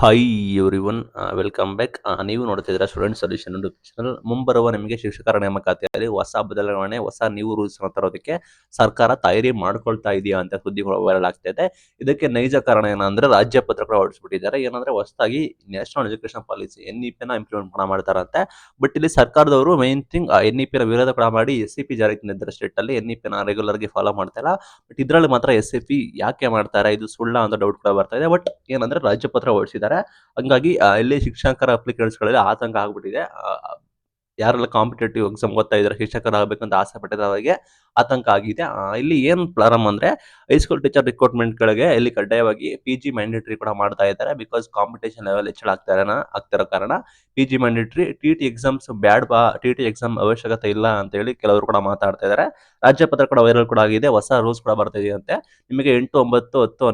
Hi everyone, welcome back. ನೀವು ನೋಡ್ತಿದ್ದೀರಾ student solution YouTube channel. ಮುಂಬರುವ ನಿಮಗೆ ಶಿಕ್ಷಕರ ನೇಮಕಾತಿಯಲ್ಲಿ ಹೊಸ ಬದಲಾವಣೆ, ಹೊಸ ನ್ಯೂ ರೂಲ್ಸ್ ತರೋದಕ್ಕೆ ಸರ್ಕಾರ ತಯಾರಿ ಮಾಡ್ಕೊಳ್ತಾ ಇದೆಯಾ ಅಂತ ಸುದ್ದಿಗಳು ವೈರಲ್ ಆಗ್ತಾ ಇದೆ. ಇದಕ್ಕೆ ನೈಜ ಕಾರಣ ಏನಂದ್ರೆ ರಾಜ್ಯ ಪತ್ರ ಕೂಡ ಹೊರಡಿಸ್ಬಿಟ್ಟಿದ್ದಾರೆ. ಏನಂದ್ರೆ ಹೊಸದಾಗಿ ನ್ಯಾಷನಲ್ ಎಜುಕೇಶನ್ ಪಾಲಿಸಿ NEP ನ ಇಂಪ್ಲಿಮೆಂಟ್ ಮಾಡ್ತಾರಂತೆ. ಬಟ್ ಇಲ್ಲಿ ಸರ್ಕಾರದವರು ಮೈನ್ ಥಿಂಗ್ NEP ನ ವಿರೋಧ ಕೂಡ ಮಾಡಿ SCP ಜಾರಿಗೆ ತಂದಿದ್ದಾರೆ. ಸ್ಟೇಟ್ ಅಲ್ಲಿ NEP ನ ರೆಗ್ಯುಲರ್ ಆಗಿ ಫಾಲೋ ಮಾಡ್ತಾ ಇಲ್ಲ. ಬಟ್ ಇದರಲ್ಲಿ ಮಾತ್ರ SCP ಯಾಕೆ ಮಾಡ್ತಾರೆ, ಇದು ಸುಳ್ಳ ಅಂತ ಡೌಟ್ ಕೂಡ ಬರ್ತಾ ಇದೆ. ಬಟ್ ಏನಂದ್ರೆ ರಾಜ್ಯ ಪತ್ರ ಹೊರಡಿಸಿದ್ದಾರೆ. ಹಂಗಾಗಿ ಇಲ್ಲಿ ಶಿಕ್ಷಕರ ಅಪ್ಲಿಕೆಂಟ್ಸ್ಗಳಲ್ಲಿ ಆತಂಕ ಆಗ್ಬಿಟ್ಟಿದೆ. ಯಾರೆಲ್ಲ ಕಾಂಪಿಟೇಟಿವ್ ಎಕ್ಸಾಮ್ ಓದ್ತಾ ಇದ್ದಾರೆ, ಶಿಕ್ಷಕರಾಗಬೇಕಂತ ಆಸೆ ಪಟ್ಟಿದ್ದವರಿಗೆ ಆತಂಕ ಆಗಿದೆ. ಇಲ್ಲಿ ಏನು ಪ್ರಾರಂಭ ಅಂದ್ರೆ ಹೈಸ್ಕೂಲ್ ಟೀಚರ್ ರಿಕ್ರೂಟ್ಮೆಂಟ್ಗಳಿಗೆ ಇಲ್ಲಿ ಕಡ್ಡಾಯವಾಗಿ PG ಮ್ಯಾಂಡೇಟರಿ ಕೂಡ ಮಾಡ್ತಾ ಇದ್ದಾರೆ. ಬಿಕಾಸ್ ಕಾಂಪಿಟೇಷನ್ ಲೆವೆಲ್ ಹೆಚ್ಚಳ ಆಗ್ತಿರೋ ಕಾರಣ PG ಮ್ಯಾಂಡೇಟರಿ. TT ಎಕ್ಸಾಮ್ಸ್ ಬ್ಯಾಡ್ವಾ, TT ಎಕ್ಸಾಮ್ ಅವಶ್ಯಕತೆ ಇಲ್ಲ ಅಂತ ಹೇಳಿ ಕೆಲವರು ಕೂಡ ಮಾತಾಡ್ತಾ ಇದ್ದಾರೆ. ರಾಜ್ಯ ಪತ್ರ ಕೂಡ ವೈರಲ್ ಕೂಡ ಆಗಿದೆ. ಹೊಸ ರೂಲ್ಸ್ ಕೂಡ ಬರ್ತಾ ಇದೆಯಂತೆ. ನಿಮಗೆ 8, 9, 10,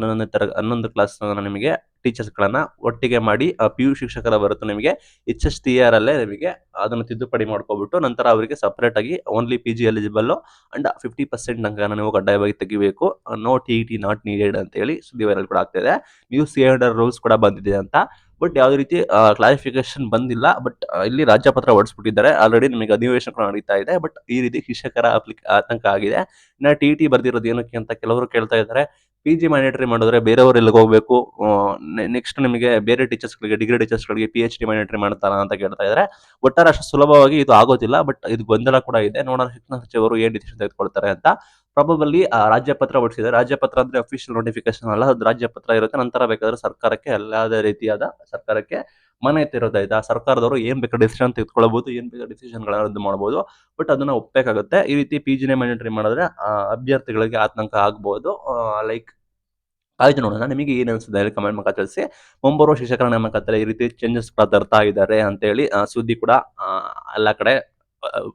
11 ಕ್ಲಾಸ್ ನಿಮಗೆ ಟೀಚರ್ಸ್ಗಳನ್ನ ಒಟ್ಟಿಗೆ ಮಾಡಿ PU ಶಿಕ್ಷಕರ ಹೊರತು ನಿಮಗೆ HSTR ಅಲ್ಲೇ ನಿಮಗೆ ಅದನ್ನು ತಿದ್ದುಪಡಿ ಮಾಡ್ಕೊಬಿಟ್ಟು ನಂತರ ಅವರಿಗೆ ಸಪರೇಟ್ ಆಗಿ ಓನ್ಲಿ PG ಎಲಿಜಿಬಲ್ ಅಂಡ್ 50% ಅಂಕನ ನೀವು ಕಡ್ಡಾಯವಾಗಿ ತೆಗಿಬೇಕು. ನೋ TET ನಾಟ್ ನೀಡೆಡ್ ಅಂತ ಹೇಳಿ ಸುದ್ದಿ ವೈರಲ್ ಕೂಡ ಆಗ್ತಿದೆ. ನ್ಯೂ CADR ರೂಲ್ಸ್ ಕೂಡ ಬಂದಿದೆ ಅಂತ. ಬಟ್ ಯಾವುದೇ ರೀತಿ ಕ್ಲಾರಿಫಿಕೇಶನ್ ಬಂದಿಲ್ಲ. ಬಟ್ ಇಲ್ಲಿ ರಾಜ್ಯ ಪತ್ರ ಹೊರಡಿಸ್ಬಿಟ್ಟಿದ್ದಾರೆ. ಆಲ್ರೆಡಿ ನಿಮಗೆ ಅಧಿವೇಶನ ಕೂಡ ನಡೀತಾ ಇದೆ. ಬಟ್ ಈ ರೀತಿ ಶಿಕ್ಷಕರ ಆತಂಕ ಆಗಿದೆ. ಇನ್ನು TET ಬರ್ದಿರೋದು ಏನಕ್ಕೆ ಅಂತ ಕೆಲವರು ಕೇಳ್ತಾ ಇದ್ದಾರೆ. PG ಮ್ಯಾಂಡೇಟರಿ ಮಾಡಿದ್ರೆ ಬೇರೆಯವರು ಎಲ್ಲಿಗೆ ಹೋಗ್ಬೇಕು, ನೆಕ್ಸ್ಟ್ ನಿಮಗೆ ಬೇರೆ ಟೀಚರ್ಸ್ಗಳಿಗೆ, ಡಿಗ್ರಿ ಟೀಚರ್ಸ್ಗಳಿಗೆ PhD ಮ್ಯಾಂಡೇಟರಿ ಮಾಡ್ತಾರಾ ಅಂತ ಕೇಳ್ತಾ ಇದ್ದಾರೆ. ಒಟ್ಟಾರೆ ಅಷ್ಟು ಸುಲಭವಾಗಿ ಇದು ಆಗೋದಿಲ್ಲ. ಬಟ್ ಇದು ಗೊಂದಲ ಕೂಡ ಇದೆ. ನೋಡೋಣ ಶಿಕ್ಷಣ ಸಚಿವರು ಏನ್ ಡಿಸಿಷನ್ ತೆಗೆದುಕೊಳ್ತಾರೆ ಅಂತ. ಪ್ರಾಬಬಲಿ ರಾಜ್ಯ ಪತ್ರ ಹೊರಡಿಸಿದ್ದಾರೆ. ರಾಜ್ಯ ಪತ್ರ ಅಂದ್ರೆ ಅಫಿಷಿಯಲ್ ನೋಟಿಫಿಕೇಶನ್ ಅಲ್ಲ, ಅದು ರಾಜ್ಯ ಪತ್ರ ಇರುತ್ತೆ. ನಂತರ ಬೇಕಾದ್ರೆ ಸರ್ಕಾರಕ್ಕೆ ಎಲ್ಲಾದ ರೀತಿಯಾದ ಸರ್ಕಾರಕ್ಕೆ ಮಾನ್ಯತೆ ಇರೋದೈತಾ, ಸರ್ಕಾರದವರು ಏನ್ ಬೇಕಾದ್ರೆ ಡಿಸಿಷನ್ ತೆಗೆದುಕೊಳ್ಳಬಹುದು, ಏನ್ ಬೇಕಾದ್ರೆ ಡಿಸಿಷನ್ಗಳನ್ನ ರದ್ದು ಮಾಡಬಹುದು. ಬಟ್ ಅದನ್ನ ಒಪ್ಪಬೇಕಾಗುತ್ತೆ. ಈ ರೀತಿ PGನೇ ಮ್ಯಾಂಡೇಟರಿ ಮಾಡಿದ್ರೆ ಅಭ್ಯರ್ಥಿಗಳಿಗೆ ಆತಂಕ ಆಗ್ಬಹುದು. ಲೈಕ್ ಆಯ್ತು, ನೋಡೋಣ ನಿಮಗೆ ಏನ್ ಅನ್ಸುತ್ತೆ ಹೇಳಿ ಕಮೆಂಟ್ ಮೂಲಕ ತಿಳಿಸಿ. ಮುಂಬರುವ ಶಿಕ್ಷಕರ ನೇಮಕಾತಿಯಲ್ಲಿ ಈ ರೀತಿ ಚೇಂಜಸ್ ಕೂಡ ತರ್ತಾ ಇದ್ದಾರೆ ಅಂತ ಹೇಳಿ ಸುದ್ದಿ ಕೂಡ ಎಲ್ಲ ಕಡೆ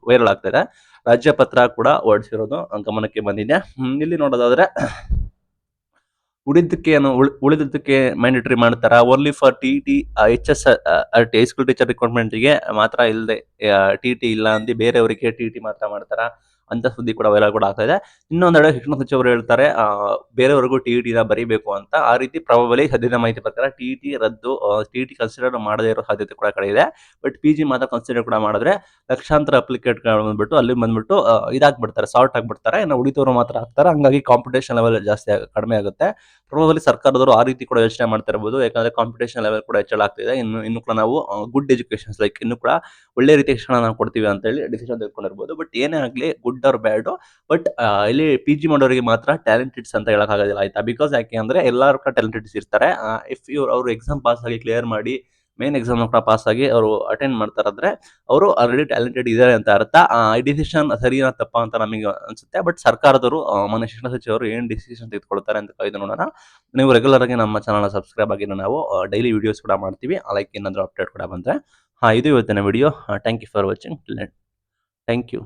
ವೈರಲ್ ಆಗ್ತಾ ಇದೆ. ರಾಜ್ಯ ಪತ್ರ ಕೂಡ ಹೊರಡಿಸಿರೋದು ಗಮನಕ್ಕೆ ಬಂದಿದೆ. ಇಲ್ಲಿ ನೋಡೋದಾದ್ರೆ ಉಳಿದಕ್ಕೆ ಮ್ಯಾಂಡೇಟರಿ ಮಾಡ್ತಾರ. Only for TET HS high school teacher ರಿಕ್ರೂಟ್ಮೆಂಟ್ಗೆ ಮಾತ್ರ ಇಲ್ಲದೆ TET ಇಲ್ಲ ಅಂದು ಬೇರೆಯವರಿಗೆ TET ಮಾತ್ರ ಮಾಡ್ತಾರ ಅಂತ ಸುದ್ದಿ ಕೂಡ ವೈರಲ್ ಕೂಡ ಆಗ್ತಾ ಇದೆ. ಇನ್ನೊಂದೆಡೆ ಶಿಕ್ಷಣ ಸಚಿವರು ಹೇಳ್ತಾರೆ ಬೇರೆಯವರೆಗೂ TET ಬರೀಬೇಕು ಅಂತ. ಆ ರೀತಿ ಪ್ರಾಬಬಲಿ ಸದ್ಯದ ಮಾಹಿತಿ ಪ್ರಕಾರ TET ರದ್ದು, TET ಕನ್ಸಿಡರ್ ಮಾಡದೇ ಇರೋ ಸಾಧ್ಯತೆ ಕೂಡ ಕಡೆ ಇದೆ. ಬಟ್ PG ಮಾತ್ರ ಕನ್ಸಿಡರ್ ಕೂಡ ಮಾಡಿದ್ರೆ ಲಕ್ಷಾಂತರ ಅಪ್ಲಿಕೇಟ್ ಬಂದ್ಬಿಟ್ಟು ಅಲ್ಲಿ ಬಂದ್ಬಿಟ್ಟು ಇದಾಗ್ಬಿಡ್ತಾರೆ, ಸಾರ್ಟ್ ಆಗ್ಬಿಡ್ತಾರೆ. ಇನ್ನು ಉಳಿದವರು ಮಾತ್ರ ಆಗ್ತಾರೆ. ಹಂಗಾಗಿ ಕಾಂಪಿಟೇಷನ್ ಲೆವೆಲ್ ಜಾಸ್ತಿ ಕಡಿಮೆ ಆಗುತ್ತೆ. ಪ್ರಾಬಬಲಿ ಸರ್ಕಾರದವರು ಆ ರೀತಿ ಕೂಡ ಯೋಚನೆ ಮಾಡ್ತಾ ಇರಬಹುದು. ಯಾಕಂದ್ರೆ ಕಾಂಪಿಟೇಷನ್ ಲೆವೆಲ್ ಕೂಡ ಹೆಚ್ಚಳ ಆಗ್ತಿದೆ. ಇನ್ನು ಕೂಡ ನಾವು ಗುಡ್ ಎಜುಕೇಶನ್ ಲೈಕ್ ಇನ್ನು ಕೂಡ ಒಳ್ಳೆ ರೀತಿಯ ಶಿಕ್ಷಣ ನಾವು ಕೊಡ್ತೀವಿ ಅಂತ ಹೇಳಿ ಡಿಸಿಷನ್ ತೆಗೆದುಕೊಂಡಿರ್ಬೋದು. ಬಟ್ ಏನೇ ಆಗಲಿ ಗುಡ್ ಆರ್ ಬ್ಯಾಡ್, ಬಟ್ ಇಲ್ಲಿ PG ಮಾಡೋರಿಗೆ ಮಾತ್ರ ಟ್ಯಾಲೆಂಟೆಡ್ಸ್ ಅಂತ ಹೇಳಕ್ ಆಗೋದಿಲ್ಲ, ಆಯ್ತಾ. ಬಿಕಾಸ್ ಯಾಕೆ ಅಂದ್ರೆ ಎಲ್ಲರೂ ಕೂಡ ಟ್ಯಾಲೆಂಟೆಡ್ಸ್ ಇರ್ತಾರೆ. ಇಫ್ ಅವ್ರು ಎಕ್ಸಾಮ್ ಪಾಸ್ ಆಗಿ ಕ್ಲಿಯರ್ ಮಾಡಿ ಮೇನ್ ಎಕ್ಸಾಮ್ ಕೂಡ ಪಾಸ್ ಆಗಿ ಅವರು ಅಟೆಂಡ್ ಮಾಡ್ತಾರಂದ್ರೆ ಅವರು ಆಲ್ರೆಡಿ ಟ್ಯಾಲೆಂಟೆಡ್ ಇದ್ದಾರೆ ಅಂತ ಅರ್ಥ. ಈ ಡಿಸಿಷನ್ ಸರಿನಾ ತಪ್ಪ ಅಂತ ನಮಗೆ ಅನ್ಸುತ್ತೆ. ಬಟ್ ಸರ್ಕಾರದವರು ಮನೆ ಶಿಕ್ಷಣ ಸಚಿವರು ಏನ್ ಡಿಸಿಷನ್ ತೆಗೆದುಕೊಳ್ತಾರೆ ಅಂತ ಕಾಯ್ದು ನೋಡೋಣ. ನೀವು ರೆಗ್ಯುಲರ್ ಆಗಿ ನಮ್ಮ ಚಾನಲ್ ಸಬ್ಸ್ಕ್ರೈಬ್ ಆಗಿ ನಾವು ಡೈಲಿ ವಿಡಿಯೋಸ್ ಕೂಡ ಮಾಡ್ತೀವಿ. ಲೈಕ್ ಏನಾದರೂ ಅಪ್ಡೇಟ್ ಕೂಡ ಬಂದ್ರೆ ಇದು ಇವತ್ತಿನ video. Thank you for watching. Thank you.